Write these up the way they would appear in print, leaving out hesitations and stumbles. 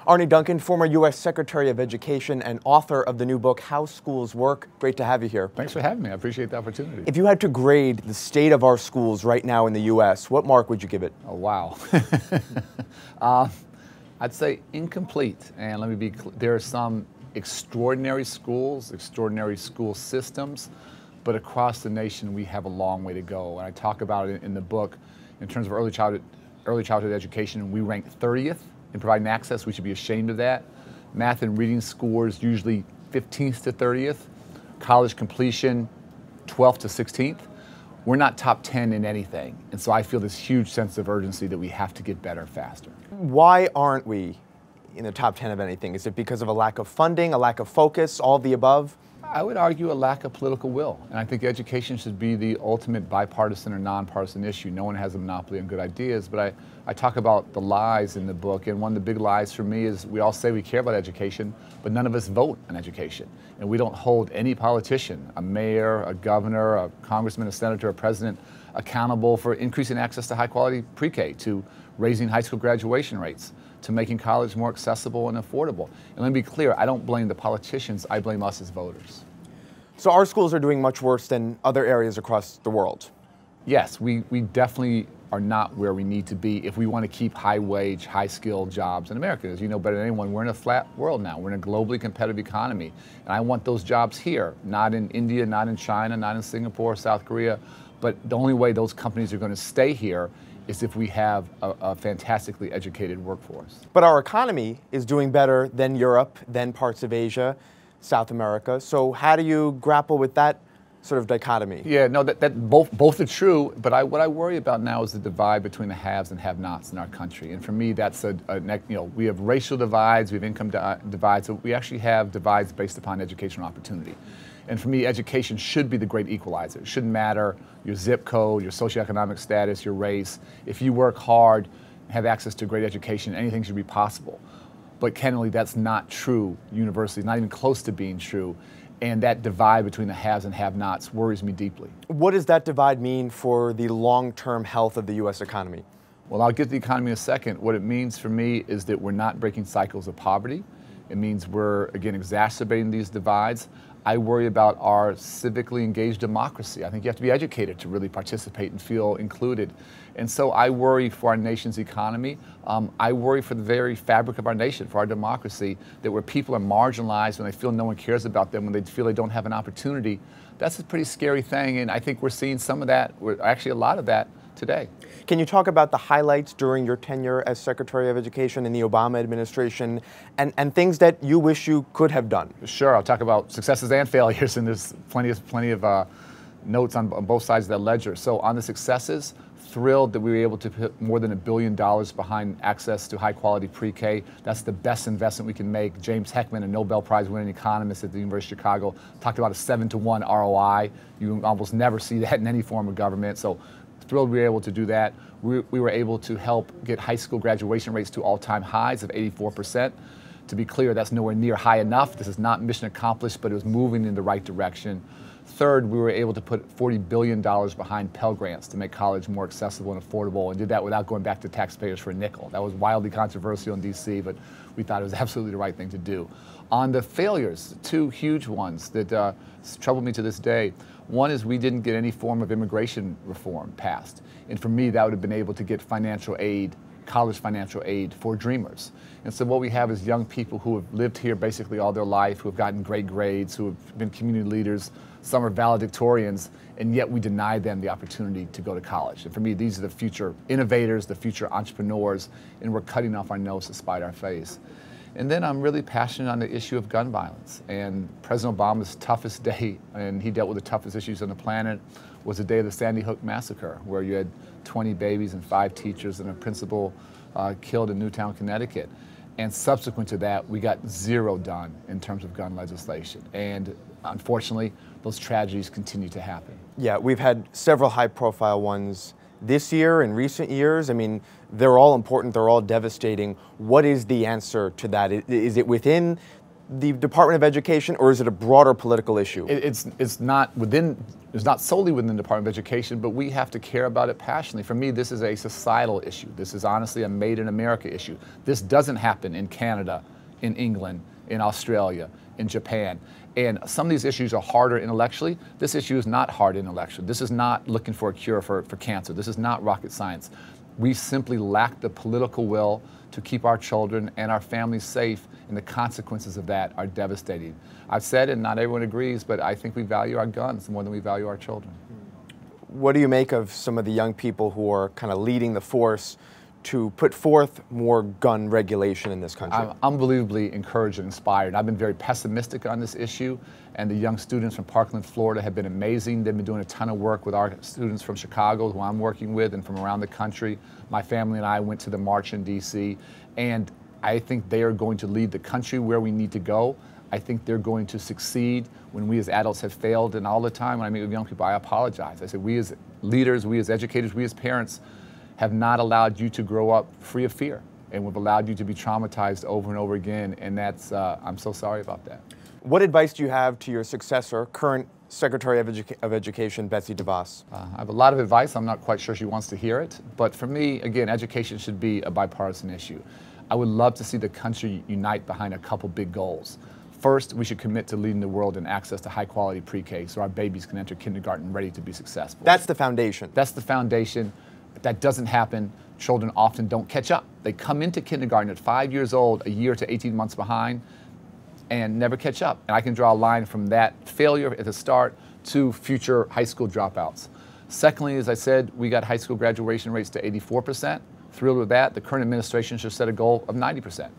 Arne Duncan, former U.S. Secretary of Education and author of the new book, How Schools Work. Great to have you here. Thanks for having me. I appreciate the opportunity. If you had to grade the state of our schools right now in the U.S., what mark would you give it? Oh, wow. I'd say incomplete. And let me be clear, there are some extraordinary schools, extraordinary school systems, but across the nation we have a long way to go. And I talk about it in the book in terms of early childhood education. We rank 30th in providing access. We should be ashamed of that. Math and reading scores usually 15th to 30th. College completion 12th to 16th. We're not top 10 in anything. And so I feel this huge sense of urgency that we have to get better faster. Why aren't we in the top 10 of anything? Is it because of a lack of funding, a lack of focus, all of the above? I would argue a lack of political will. And I think education should be the ultimate bipartisan or nonpartisan issue. No one has a monopoly on good ideas, but I talk about the lies in the book, and one of the big lies for me is we all say we care about education, but none of us vote on education. And we don't hold any politician, a mayor, a governor, a congressman, a senator, a president, accountable for increasing access to high-quality pre-K, to raising high school graduation rates, to making college more accessible and affordable. And let me be clear, I don't blame the politicians, I blame us as voters. So our schools are doing much worse than other areas across the world. Yes, we definitely are not where we need to be if we want to keep high-wage, high-skilled jobs in America. As you know better than anyone, we're in a flat world now. We're in a globally competitive economy. And I want those jobs here, not in India, not in China, not in Singapore, South Korea. But the only way those companies are going to stay here is if we have a fantastically educated workforce. But our economy is doing better than Europe, than parts of Asia, South America. So how do you grapple with that sort of dichotomy? Yeah, no, that both are true, but what I worry about now is the divide between the haves and have-nots in our country. And for me, that's we have racial divides, we have income divides, so we actually have divides based upon educational opportunity. And for me, education should be the great equalizer. It shouldn't matter your zip code, your socioeconomic status, your race. If you work hard, have access to great education, anything should be possible. But candidly, that's not true universally, not even close to being true. And that divide between the haves and have-nots worries me deeply. What does that divide mean for the long-term health of the U.S. economy? Well, I'll get to the economy in a second. What it means for me is that we're not breaking cycles of poverty. It means we're, again, exacerbating these divides. I worry about our civically engaged democracy. I think you have to be educated to really participate and feel included. And so I worry for our nation's economy. I worry for the very fabric of our nation, for our democracy, that where people are marginalized, when they feel no one cares about them, when they feel they don't have an opportunity, that's a pretty scary thing. And I think we're seeing some of that, actually a lot of that, today. Can you talk about the highlights during your tenure as Secretary of Education in the Obama administration and things that you wish you could have done? Sure, I'll talk about successes and failures, and there's plenty of notes on both sides of that ledger. So on the successes, thrilled that we were able to put more than $1 billion behind access to high-quality pre-K. That's the best investment we can make. James Heckman, a Nobel Prize-winning economist at the University of Chicago, talked about a 7-to-1 ROI. You almost never see that in any form of government. So thrilled we were able to do that. We were able to help get high school graduation rates to all-time highs of 84%. To be clear, that's nowhere near high enough. This is not mission accomplished, but it was moving in the right direction. Third, we were able to put $40 billion behind Pell Grants to make college more accessible and affordable, and did that without going back to taxpayers for a nickel. That was wildly controversial in D.C., but we thought it was absolutely the right thing to do. On the failures, two huge ones that trouble me to this day. One is we didn't get any form of immigration reform passed. And for me, that would have been able to get financial aid, college financial aid for dreamers. And so what we have is young people who have lived here basically all their life, who have gotten great grades, who have been community leaders, some are valedictorians, and yet we deny them the opportunity to go to college. And for me, these are the future innovators, the future entrepreneurs, and we're cutting off our nose to spite our face. And then I'm really passionate on the issue of gun violence. And President Obama's toughest day, and he dealt with the toughest issues on the planet, was the day of the Sandy Hook massacre, where you had 20 babies and 5 teachers and a principal killed in Newtown, Connecticut. And subsequent to that, we got zero done in terms of gun legislation. And unfortunately, those tragedies continue to happen. Yeah, we've had several high-profile ones this year, in recent years. I mean, they're all important, they're all devastating. What is the answer to that? Is it within the Department of Education, or is it a broader political issue? It's not solely within the Department of Education, but we have to care about it passionately. For me, this is a societal issue. This is honestly a made in America issue. This doesn't happen in Canada, in England, in Australia, in Japan. And some of these issues are harder intellectually. This issue is not hard intellectually. This is not looking for a cure for cancer. This is not rocket science. We simply lack the political will to keep our children and our families safe, and the consequences of that are devastating. I've said, and not everyone agrees, but I think we value our guns more than we value our children. What do you make of some of the young people who are kind of leading the force to put forth more gun regulation in this country? I'm unbelievably encouraged and inspired. I've been very pessimistic on this issue, and the young students from Parkland, Florida have been amazing. They've been doing a ton of work with our students from Chicago, who I'm working with, and from around the country. My family and I went to the march in DC, and I think they are going to lead the country where we need to go. I think they're going to succeed when we as adults have failed, and all the time when I meet with young people, I apologize. I say, we as leaders, we as educators, we as parents have not allowed you to grow up free of fear, and we've allowed you to be traumatized over and over again, and that's, I'm so sorry about that. What advice do you have to your successor, current Secretary of Education, Betsy DeVos? I have a lot of advice. I'm not quite sure she wants to hear it, but for me, again, education should be a bipartisan issue. I would love to see the country unite behind a couple big goals. First, we should commit to leading the world in access to high-quality pre-K so our babies can enter kindergarten ready to be successful. That's the foundation. That's the foundation. If that doesn't happen, children often don't catch up. They come into kindergarten at 5 years old, a year to 18 months behind, and never catch up. And I can draw a line from that failure at the start to future high school dropouts. Secondly, as I said, we got high school graduation rates to 84%. Thrilled with that. The current administration should set a goal of 90%.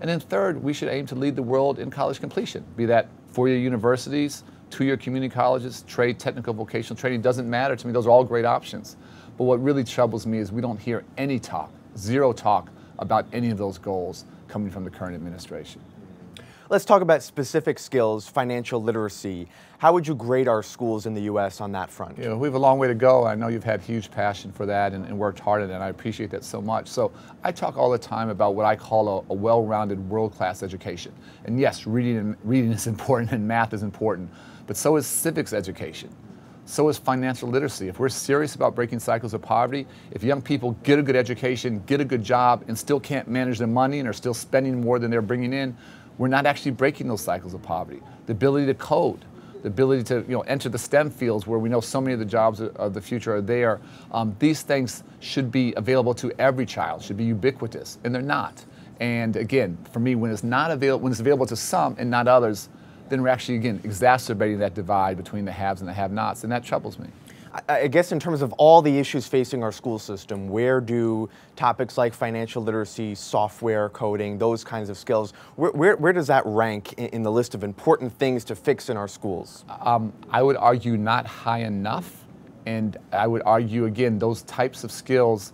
And then third, we should aim to lead the world in college completion, be that four-year universities, two-year community colleges, trade, technical, vocational training. Doesn't matter to me. Those are all great options. But what really troubles me is we don't hear any talk, zero talk about any of those goals coming from the current administration. Let's talk about specific skills, financial literacy. How would you grade our schools in the U.S. on that front? You know, we have a long way to go. I know you've had huge passion for that and worked hard at it, and I appreciate that so much. So I talk all the time about what I call a well-rounded, world-class education. And yes, reading is important and math is important, but so is civics education. So is financial literacy. If we're serious about breaking cycles of poverty, if young people get a good education, get a good job, and still can't manage their money and are still spending more than they're bringing in, we're not actually breaking those cycles of poverty. The ability to code, the ability to enter the STEM fields where we know so many of the jobs of the future are there. These things should be available to every child, should be ubiquitous, and they're not. And again, for me, when it's available to some and not others, then we're actually, again, exacerbating that divide between the haves and the have-nots, and that troubles me. I guess in terms of all the issues facing our school system, where do topics like financial literacy, software, coding, those kinds of skills, where does that rank in the list of important things to fix in our schools? I would argue not high enough, and I would argue, again, those types of skills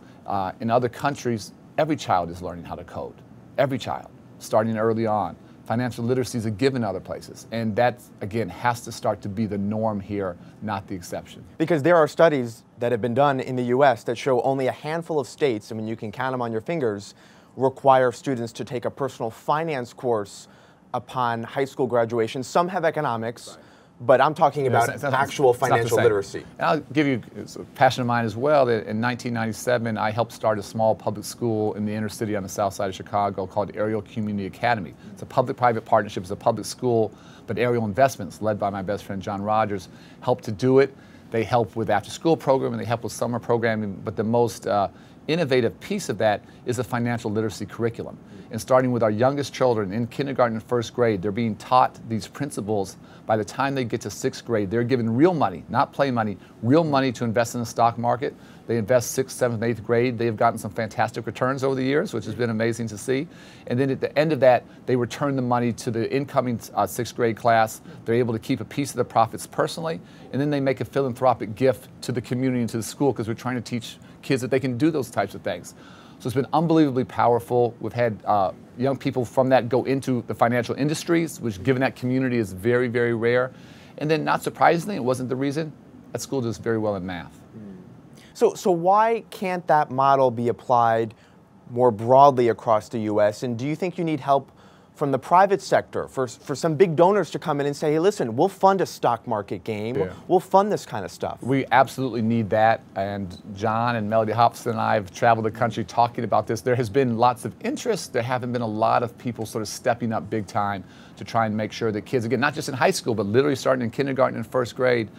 in other countries, every child is learning how to code. Every child, starting early on. Financial literacy is a given other places, and that, again, has to start to be the norm here, not the exception. Because there are studies that have been done in the U.S. that show only a handful of states, I mean, you can count them on your fingers, require students to take a personal finance course upon high school graduation. Some have economics, right, but I'm talking about actual financial literacy. And I'll give you a passion of mine as well, that in 1997, I helped start a small public school in the inner city on the south side of Chicago called Ariel Community Academy. It's a public-private partnership. It's a public school, but Ariel Investments, led by my best friend John Rogers, helped to do it. They help with after-school programming, they help with summer programming, but the most innovative piece of that is a financial literacy curriculum. And starting with our youngest children in kindergarten and first grade, they're being taught these principles. By the time they get to sixth grade, they're given real money, not play money, real money to invest in the stock market. They invest sixth, seventh, eighth grade. They have gotten some fantastic returns over the years, which has been amazing to see. And then at the end of that, they return the money to the incoming sixth grade class. They're able to keep a piece of the profits personally, and then they make a philanthropic gift to the community and to the school, because we're trying to teach kids that they can do those types of things. So it's been unbelievably powerful. We've had young people from that go into the financial industries, which given that community is very, very rare. And then not surprisingly, it wasn't the reason, that school does very well in math. So why can't that model be applied more broadly across the U.S.? And do you think you need help from the private sector, for some big donors to come in and say, hey, listen, we'll fund a stock market game, we'll fund this kind of stuff. We absolutely need that, and John and Melody Hobson and I have traveled the country talking about this. There has been lots of interest. There haven't been a lot of people sort of stepping up big time to try and make sure that kids, again, not just in high school, but literally starting in kindergarten and first grade,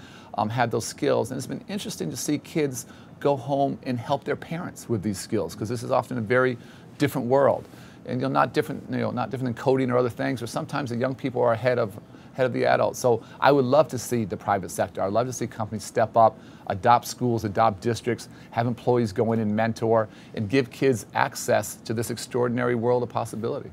had those skills. And it's been interesting to see kids go home and help their parents with these skills, because this is often a very different world. And not different than coding or other things, or sometimes the young people are ahead of the adults. So I would love to see the private sector. I would love to see companies step up, adopt schools, adopt districts, have employees go in and mentor, and give kids access to this extraordinary world of possibility.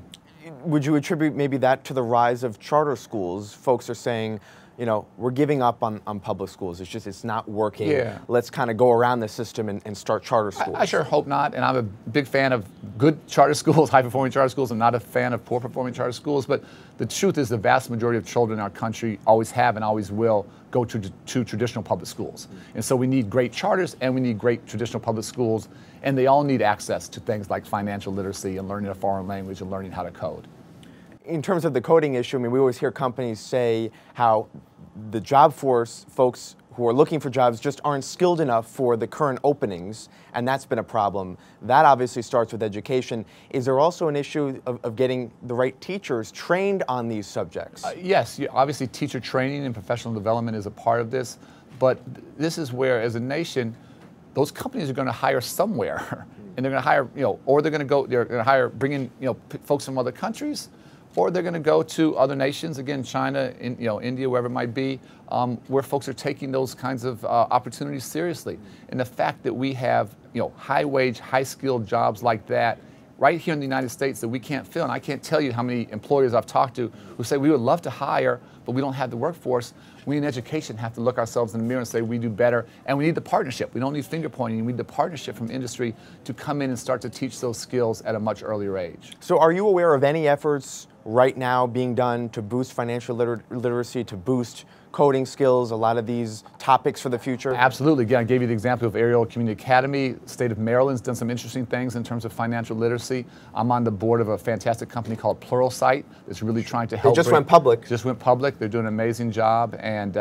Would you attribute maybe that to the rise of charter schools? Folks are saying, you know, we're giving up on public schools. It's not working. Yeah. Let's kind of go around the system and start charter schools. I sure hope not. And I'm a big fan of good charter schools, high-performing charter schools. I'm not a fan of poor-performing charter schools. But the truth is the vast majority of children in our country always have and always will go to traditional public schools. And so we need great charters and we need great traditional public schools. And they all need access to things like financial literacy and learning a foreign language and learning how to code. In terms of the coding issue, I mean, we always hear companies say how the job force, folks who are looking for jobs, just aren't skilled enough for the current openings, and that's been a problem. That obviously starts with education. Is there also an issue of getting the right teachers trained on these subjects? Yes, obviously teacher training and professional development is a part of this, but this is where, as a nation, those companies are going to hire somewhere, and they're going to hire, or they're going to hire, bring in, folks from other countries, or they're going to go to other nations, again, China, India, wherever it might be, where folks are taking those kinds of opportunities seriously. And the fact that we have, high-wage, high-skilled jobs like that right here in the United States that we can't fill, and I can't tell you how many employers I've talked to who say we would love to hire, but we don't have the workforce. We in education have to look ourselves in the mirror and say we do better, and we need the partnership. We don't need finger pointing. We need the partnership from industry to come in and start to teach those skills at a much earlier age. So are you aware of any efforts right now being done to boost financial literacy, to boost coding skills, a lot of these topics for the future? Absolutely. Again, I gave you the example of Ariel Community Academy. State of Maryland's done some interesting things in terms of financial literacy. I'm on the board of a fantastic company called Pluralsight that's really trying to help. They just went public. Just went public. They're doing an amazing job, and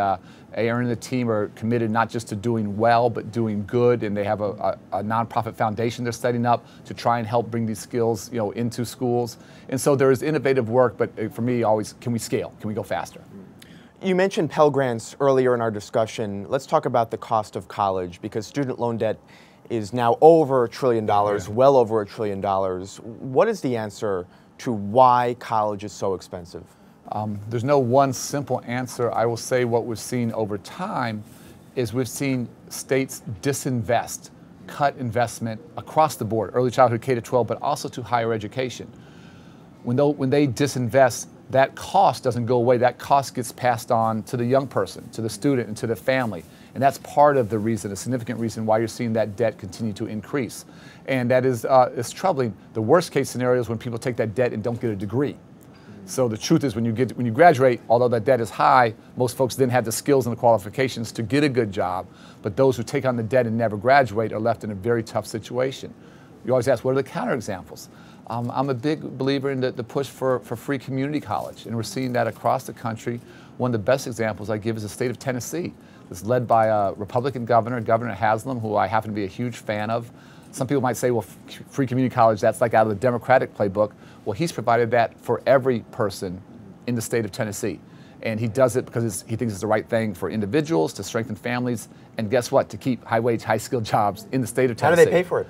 Aaron and the team are committed not just to doing well, but doing good, and they have a nonprofit foundation they're setting up to try and help bring these skills, into schools. And so there is innovative work, but for me, always, can we scale? Can we go faster? You mentioned Pell Grants earlier in our discussion. Let's talk about the cost of college, because student loan debt is now over $1 trillion, well over $1 trillion. What is the answer to why college is so expensive? There's no one simple answer. I will say what we've seen over time is we've seen states disinvest, cut investment across the board, early childhood K-12, but also to higher education. When they disinvest, that cost doesn't go away. That cost gets passed on to the young person, to the student, and to the family. And that's part of the reason, a significant reason why you're seeing that debt continue to increase. And that is troubling. The worst case scenario is when people take that debt and don't get a degree. So the truth is when you graduate, although that debt is high, most folks then have the skills and the qualifications to get a good job. But those who take on the debt and never graduate are left in a very tough situation. You always ask, what are the counterexamples? I'm a big believer in the push for free community college, and we're seeing that across the country. One of the best examples I give is the state of Tennessee. It's led by a Republican governor, Governor Haslam, who I happen to be a huge fan of. Some people might say, well, free community college, that's like out of the Democratic playbook. Well, he's provided that for every person in the state of Tennessee. And he does it because he thinks it's the right thing for individuals, to strengthen families, and guess what? To keep high-wage, high-skilled jobs in the state of Tennessee. How do they pay for it?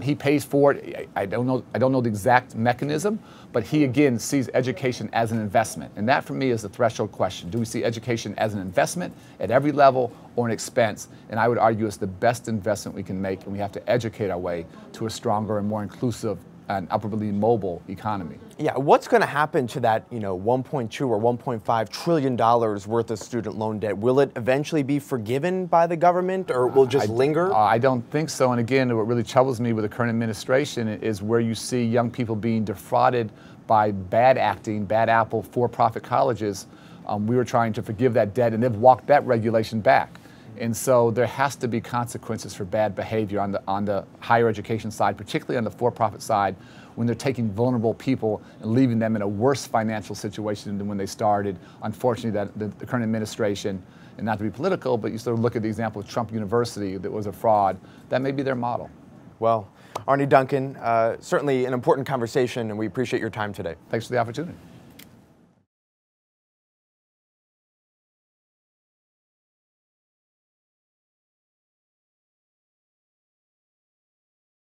He pays for it. I don't know the exact mechanism, but he again sees education as an investment, and that for me is the threshold question. Do we see education as an investment at every level or an expense? And I would argue it's the best investment we can make, and we have to educate our way to a stronger and more inclusive and upwardly mobile economy. Yeah, what's going to happen to that, $1.2 or $1.5 trillion worth of student loan debt? Will it eventually be forgiven by the government, or will it just linger? I don't think so. And again, what really troubles me with the current administration is where you see young people being defrauded by bad acting, bad apple, for-profit colleges. We were trying to forgive that debt, and they've walked that regulation back. And so there has to be consequences for bad behavior on the higher education side, particularly on the for-profit side, when they're taking vulnerable people and leaving them in a worse financial situation than when they started. Unfortunately, the current administration, and not to be political, but you sort of look at the example of Trump University that was a fraud, that may be their model. Well, Arne Duncan, certainly an important conversation, and we appreciate your time today. Thanks for the opportunity.